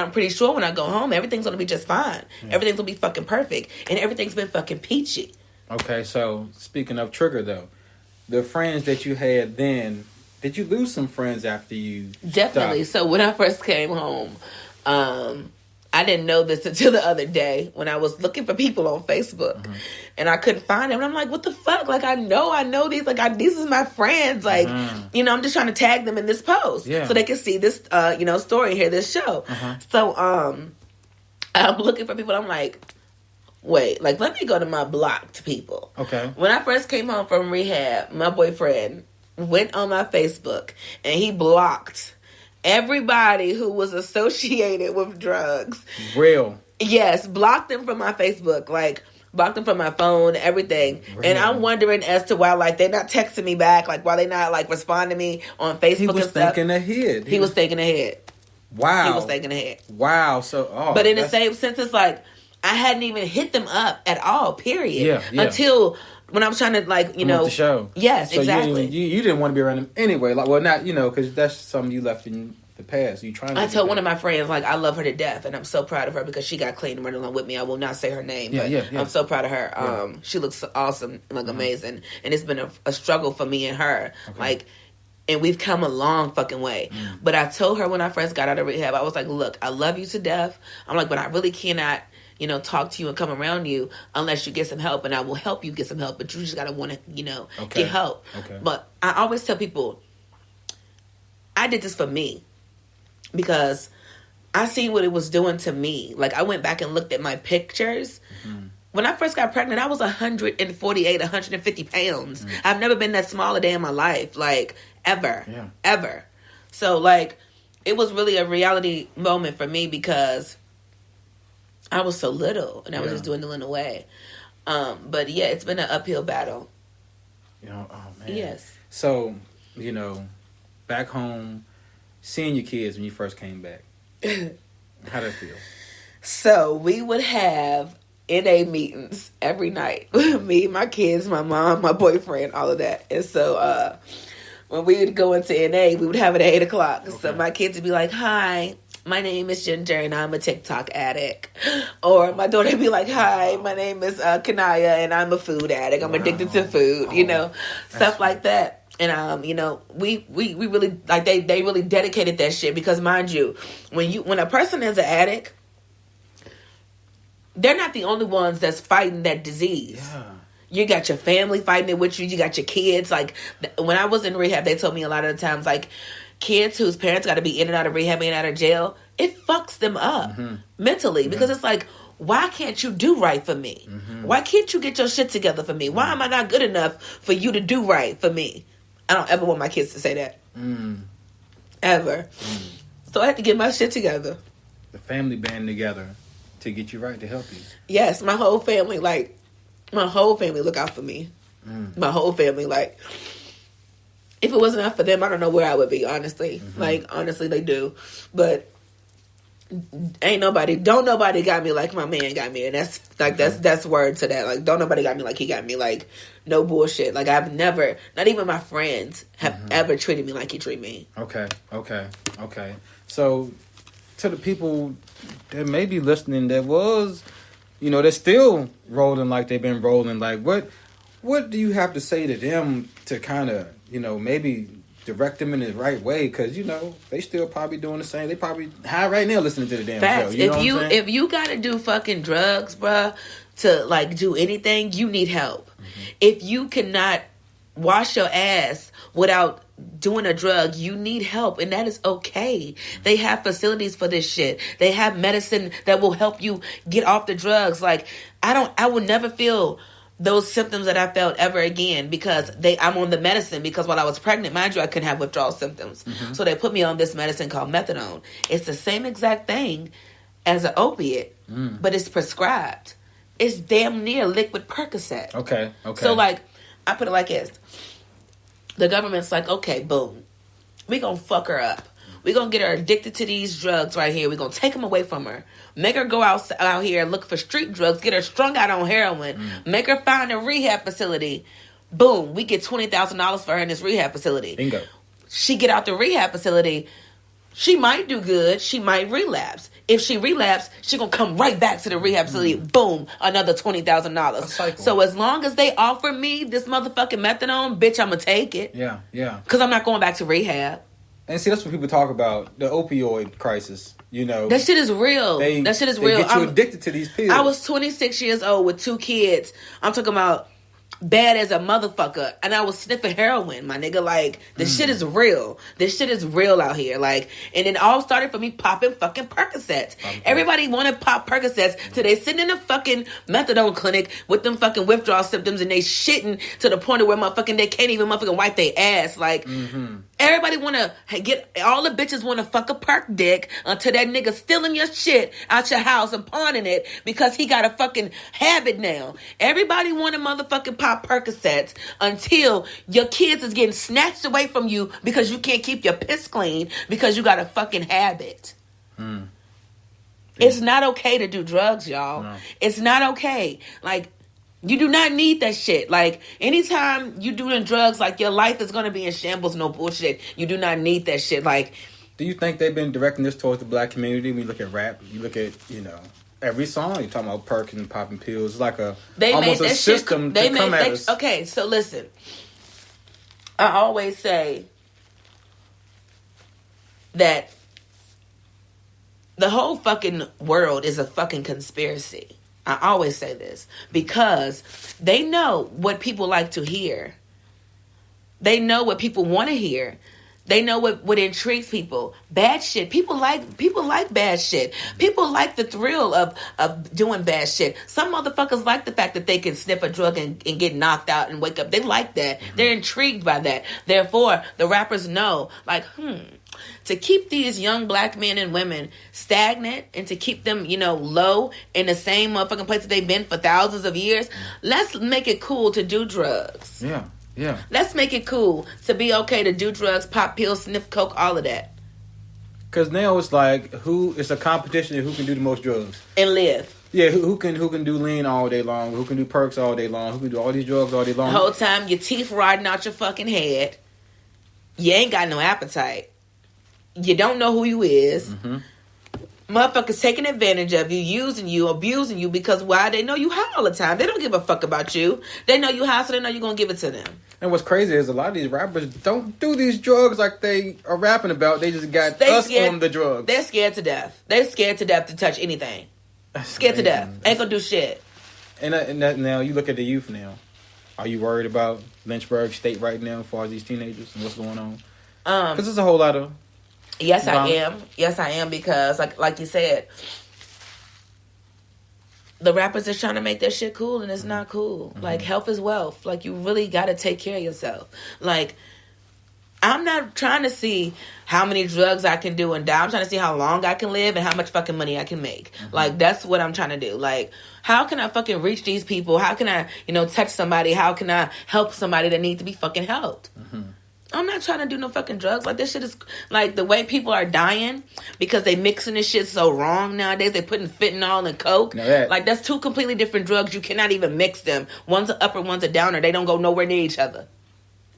I'm pretty sure when I go home, everything's going to be just fine. Yeah. Everything's going to be fucking perfect. And everything's been fucking peachy. Okay, so speaking of trigger, though, the friends that you had then, did you lose some friends after you Definitely. stopped? So when I first came home, I didn't know this until the other day when I was looking for people on Facebook. And I couldn't find them. And I'm like, what the fuck? Like, I know these. Like, these is my friends. Like, you know, I'm just trying to tag them in this post. So they can see this, you know, story here, this show. So I'm looking for people. I'm like, wait, like, let me go to my blocked people. Okay. When I first came home from rehab, my boyfriend went on my Facebook and he blocked everybody who was associated with drugs. Real. Yes, blocked them from my Facebook. Like, blocked them from my phone, everything. Real. And I'm wondering as to why, like, they're not texting me back. Like, why they not, like, responding to me on Facebook. He was and stuff. thinking ahead. He was thinking ahead. Wow. He was thinking ahead. Wow. So, but in the same sense, it's like, I hadn't even hit them up at all, period. Yeah. Until when I was trying to, like, you know. The show. Yes, so exactly. You didn't want to be around them anyway. Like, well, not, you know, because that's something you left in the past. You trying to. I told one of my friends, like, I love her to death, and I'm so proud of her because she got clean and running along with me. I will not say her name, but I'm so proud of her. She looks awesome, like, amazing. And it's been a struggle for me and her. Okay. Like, and we've come a long fucking way. But I told her when I first got out of rehab, I was like, look, I love you to death. I'm like, but I really cannot, you know, talk to you and come around you unless you get some help, and I will help you get some help, but you just gotta want to, you know, get help. Okay. But I always tell people, I did this for me because I seen what it was doing to me. Like, I went back and looked at my pictures. When I first got pregnant, I was 148, 150 pounds. I've never been that small a day in my life, like, ever. Ever. So, like, it was really a reality moment for me because I was so little, and I was just dwindling away. But yeah, it's been an uphill battle. You know, oh man. Yes. So, you know, back home, seeing your kids when you first came back, how did it feel? So we would have NA meetings every night. Me, my kids, my mom, my boyfriend, all of that. And so when we would go into NA, we would have it at 8 o'clock. Okay. So my kids would be like, hi, my name is Ginger and I'm a TikTok addict. Or my daughter would be like, hi, my name is Kanaya and I'm a food addict. I'm addicted to food, you know, stuff like that. And, you know, we really, like, they really dedicated that shit because, mind you, when a person is an addict, they're not the only ones that's fighting that disease. Yeah. You got your family fighting it with you. You got your kids. Like, when I was in rehab, they told me a lot of the times, like, kids whose parents got to be in and out of rehab and out of jail, it fucks them up mentally because it's like, why can't you do right for me? Why can't you get your shit together for me? Why am I not good enough for you to do right for me? I don't ever want my kids to say that. Ever. So I had to get my shit together. The family band together to get you right, to help you. Yes, my whole family look out for me. My whole family, like, if it wasn't enough for them, I don't know where I would be, honestly. Like, honestly, they do. But don't nobody got me like my man got me. And that's, like, that's word to that. Like, don't nobody got me like he got me. Like, no bullshit. Like, I've never, not even my friends have ever treated me like he treated me. Okay. So, to the people that may be listening that was, you know, they're still rolling like they've been rolling, like, what do you have to say to them to kind of, you know, maybe direct them in the right way? Because, you know, they still probably doing the same. They probably high right now listening to the damn Facts. show. You know If you got to do fucking drugs, bruh, to, like, do anything, you need help. If you cannot wash your ass without doing a drug, you need help, and that is okay. They have facilities for this shit. They have medicine that will help you get off the drugs. Like, I will never feel those symptoms that I felt ever again because I'm on the medicine because while I was pregnant, mind you, I couldn't have withdrawal symptoms. So they put me on this medicine called methadone. It's the same exact thing as an opiate, but it's prescribed. It's damn near liquid Percocet. Okay. So, like, I put it like this. The government's like, okay, boom. We gonna fuck her up. We gonna get her addicted to these drugs right here. We gonna take them away from her. Make her go out here and look for street drugs. Get her strung out on heroin. Make her find a rehab facility. Boom. We get $20,000 for her in this rehab facility. Bingo. She get out the rehab facility. She might do good. She might relapse. if she relapse, she gonna come right back to the rehab facility. Boom, another $20,000. So as long as they offer me this motherfucking methadone, bitch, I'ma take it. Yeah, yeah. Because I'm not going back to rehab. And see, that's what people talk about, the opioid crisis. You know, that shit is real. That shit is real. They get you addicted to these pills. I was 26 years old with 2 kids. I'm talking about bad as a motherfucker, and I was sniffing heroin, my nigga. Like, this shit is real. This shit is real out here. Like, and it all started for me popping fucking Percocets. Everybody wanted to pop Percocets till they sitting in a fucking methadone clinic with them fucking withdrawal symptoms, and they shitting to the point of where motherfucking they can't even motherfucking wipe their ass. Like, everybody want to get, all the bitches want to fuck a perk dick until that nigga stealing your shit out your house and pawning it because he got a fucking habit now. Everybody want to motherfucking pop Percocets until your kids is getting snatched away from you because you can't keep your piss clean because you got a fucking habit. It's not okay to do drugs, y'all. No. It's not okay. Like, you do not need that shit. Like, anytime you doing drugs, like, your life is going to be in shambles, no bullshit. You do not need that shit. Like, do you think they've been directing this towards the black community? When you look at rap, you look at, you know, every song, you're talking about perking and popping pills. It's like almost a system to come at us. Okay, so listen. I always say that the whole fucking world is a fucking conspiracy. I always say this because they know what people like to hear. They know what people want to hear. They know what intrigues people. Bad shit. People like bad shit. People like the thrill of doing bad shit. Some motherfuckers like the fact that they can sniff a drug and get knocked out and wake up. They like that. They're intrigued by that. Therefore, the rappers know, like, to keep these young black men and women stagnant and to keep them, you know, low in the same motherfucking place that they've been for thousands of years, let's make it cool to do drugs. Yeah. Yeah. Let's make it cool to be okay to do drugs, pop pills, sniff coke, all of that. Because now it's like, it's a competition of who can do the most drugs. And live. Yeah, who can do lean all day long, who can do perks all day long, who can do all these drugs all day long. The whole time your teeth rotting out your fucking head. You ain't got no appetite. You don't know who you is. Motherfuckers taking advantage of you, using you, abusing you because why? They know you high all the time. They don't give a fuck about you. They know you high, so they know you're going to give it to them. And what's crazy is a lot of these rappers don't do these drugs like they are rapping about. They just got us on the drugs. They're scared to death. They're scared to death to touch anything. Scared to death. Ain't going to do shit. And that now, you look at the youth now. Are you worried about Lynchburg State right now as far as these teenagers and what's going on? Because there's a whole lot of... Yes, I am. Yes, I am because, like you said, the rappers are trying to make their shit cool, and it's not cool. Like, health is wealth. Like, you really got to take care of yourself. Like, I'm not trying to see how many drugs I can do and die. I'm trying to see how long I can live and how much fucking money I can make. Like, that's what I'm trying to do. Like, how can I fucking reach these people? How can I, touch somebody? How can I help somebody that needs to be fucking helped? I'm not trying to do no fucking drugs. Like, this shit is... Like, the way people are dying because they mixing this shit so wrong nowadays. They putting fentanyl and coke. Like, that's 2 completely different drugs. You cannot even mix them. One's an upper, one's a downer. They don't go nowhere near each other.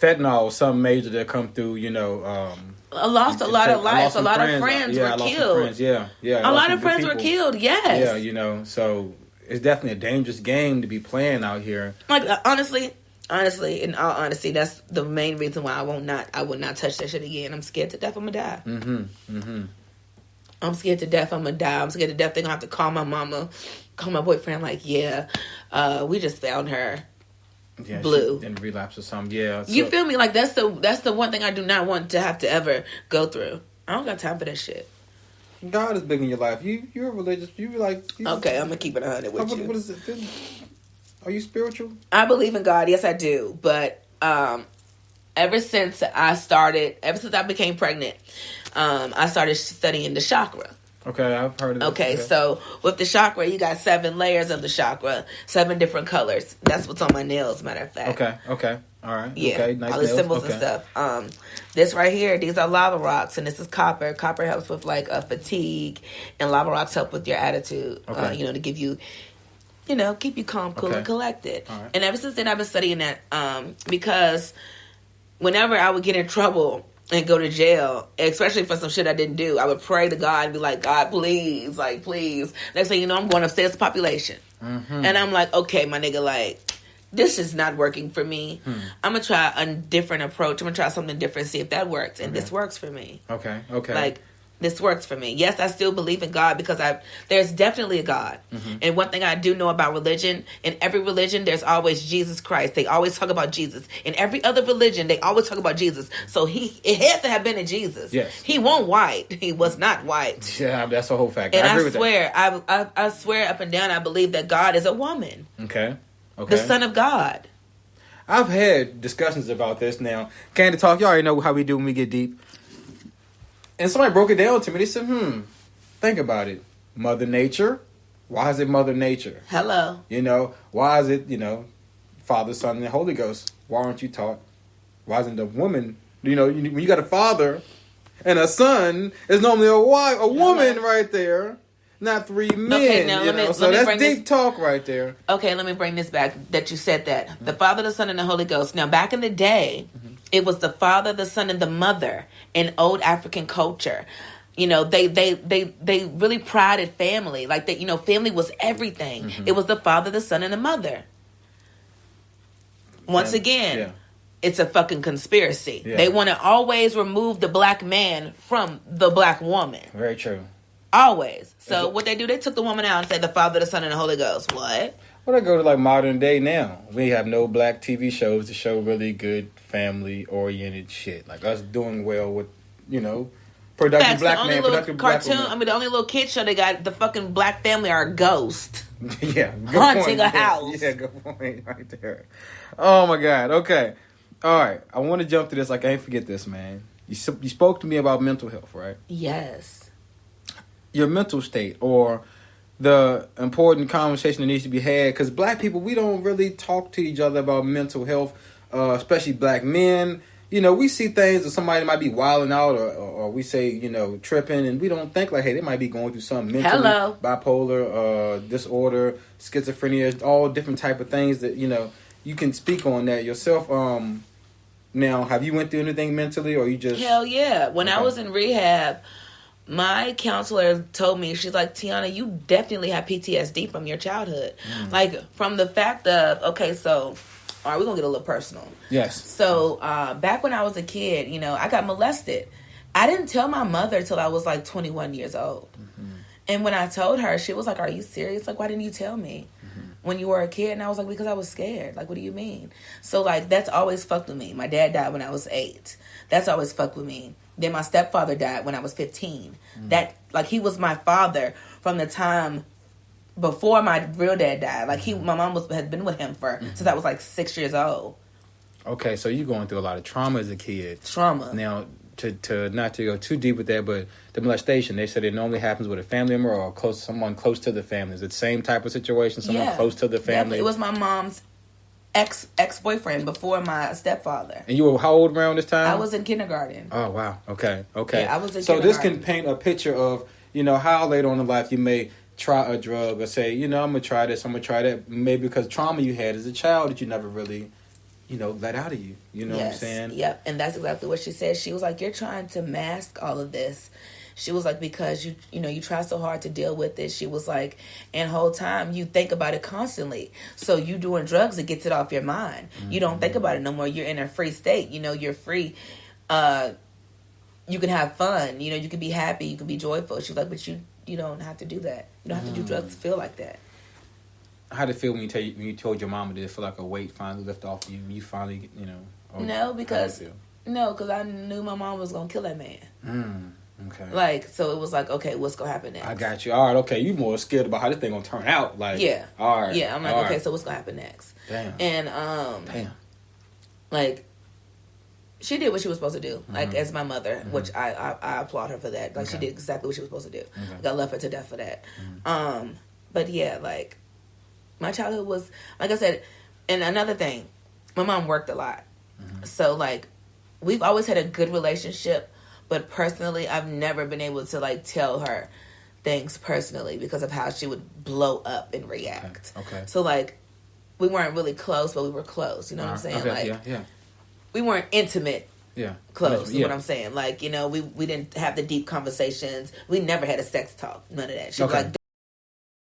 Fentanyl, some major that come through, I lost a lot of lives. A lot of friends were killed. Yeah. A lot of friends were killed, yes. Yeah, so it's definitely a dangerous game to be playing out here. Like, honestly, in all honesty, that's the main reason why I would not touch that shit again. I'm scared to death I'm gonna die. I'm scared to death I'm gonna die. I'm scared to death they're gonna have to call my mama, call my boyfriend, like, we just found her blue. In relapse or something, yeah. So, you feel me? Like, that's the one thing I do not want to have to ever go through. I don't got time for that shit. God is big in your life. You're religious. Okay, I'm gonna keep it 100 with you. What is it? Are you spiritual? I believe in God. Yes, I do. But ever since I became pregnant, I started studying the chakra. Okay, I've heard of it. Okay, so with the chakra, you got 7 layers of the chakra, 7 different colors. That's what's on my nails, matter of fact. Okay. All right. Yeah, okay, nice all the nails. symbols and stuff. This right here, these are lava rocks, and this is copper. Copper helps with, like, fatigue, and lava rocks help with your attitude, to give you... keep you calm, cool, and collected. Right. And ever since then, I've been studying that because whenever I would get in trouble, and go to jail, especially for some shit I didn't do. I would pray to God and be like, God, please, like, please. Next thing you know, I'm going upstairs to population. Mm-hmm. And I'm like, okay, my nigga, like, this is not working for me. I'm going to try a different approach. I'm going to try something different, see if that works. And this works for me. Okay. Like, this works for me. Yes, I still believe in God because there's definitely a God. Mm-hmm. And one thing I do know about religion, in every religion, there's always Jesus Christ. They always talk about Jesus. In every other religion, they always talk about Jesus. So it had to have been a Jesus. Yes. He wasn't white. He was not white. Yeah, that's a whole fact. And I swear, I swear up and down, I believe that God is a woman. Okay. The Son of God. I've had discussions about this now. Candid talk, you already know how we do when we get deep. And somebody broke it down to me. They said, think about it. Mother Nature. Why is it Mother Nature? Hello. Why is it, Father, Son, and Holy Ghost? Why aren't you taught? Why isn't the woman, when you got a father and a son, it's normally a woman right there. Not three men. Okay, now so that's deep talk right there. Okay, let me bring this back that you said that. Mm-hmm. The Father, the Son, and the Holy Ghost. Now, back in the day, it was the Father, the Son, and the Mother in old African culture. They really prided family. Like that, family was everything. Mm-hmm. It was the Father, the Son, and the Mother. Once again, it's a fucking conspiracy. Yeah. They want to always remove the black man from the black woman. Very true. Always. So what they do, they took the woman out and said the Father, the Son, and the Holy Ghost. What? Well, I go to like modern day now. We have no black TV shows to show really good family-oriented shit. Like us doing well with, productive black man, productive black woman. The only little kid show they got, the fucking black family are a ghost. Yeah. Haunting a house. Yeah, good point right there. Oh, my God. Okay. All right. I want to jump to this. I can't forget this, man. You spoke to me about mental health, right? Yes. Your mental state or the important conversation that needs to be had, because black people, we don't really talk to each other about mental health, especially black men. We see things that somebody might be wilding out or we say, tripping, and we don't think like, hey, they might be going through something mentally. Hello. Bipolar, disorder, schizophrenia, all different type of things that, you can speak on that yourself. Now, have you went through anything mentally or you just... Hell yeah. When I was in rehab... My counselor told me, she's like, Tiana, you definitely have PTSD from your childhood. Like, from the fact of, okay, so, all right, we're going to get a little personal. Yes. So, back when I was a kid, I got molested. I didn't tell my mother till I was like 21 years old. Mm-hmm. And when I told her, she was like, are you serious? Like, why didn't you tell me when you were a kid? And I was like, because I was scared. Like, what do you mean? So, like, that's always fucked with me. My dad died when I was 8. That's always fucked with me. Then my stepfather died when I was 15. That, like, he was my father from the time before my real dad died. Like, my mom had been with him since I was, like, 6 years old. Okay, so you're going through a lot of trauma as a kid. Trauma. Now, to not to go too deep with that, but the molestation, they said it normally happens with a family member or someone close to the family. Is it the same type of situation, someone close to the family? It was my mom's ex-boyfriend before my stepfather. And you were how old around this time? I was in kindergarten. Oh, wow. Okay. Yeah, I was in kindergarten. So this can paint a picture of, how later on in life you may try a drug or say, I'm going to try this, I'm going to try that. Maybe because trauma you had as a child that you never really, let out of you. You know what I'm saying? Yep. And that's exactly what she said. She was like, you're trying to mask all of this. She was like, because you try so hard to deal with it. She was like, and whole time you think about it constantly. So you doing drugs, it gets it off your mind. Mm-hmm. You don't think about it no more. You're in a free state. You're free. You can have fun. You can be happy. You can be joyful. She was like, but you don't have to do that. You don't have to do drugs to feel like that. How did it feel when you told your mama? Did it feel like a weight finally lift off you? You finally, No, because I knew my mom was gonna kill that man. Okay. Like, so it was like, okay, what's gonna happen next? I got you. All right, okay. You more scared about how this thing gonna turn out. Like, yeah. All right. Yeah, I'm like, okay, so what's gonna happen next? Damn. And damn. Like, she did what she was supposed to do. Like, as my mother, which I applaud her for that. Like, she did exactly what she was supposed to do. Okay. Like, I love her to death for that. But yeah, like, my childhood was, like I said, and another thing, my mom worked a lot. So, like, we've always had a good relationship. But personally, I've never been able to, like, tell her things personally because of how she would blow up and react. Okay. So, like, we weren't really close, but we were close. You know what I'm saying? Okay. Like, we weren't intimate close. Is what I'm saying. Like, you know, we didn't have the deep conversations. We never had a sex talk. None of that. She was like,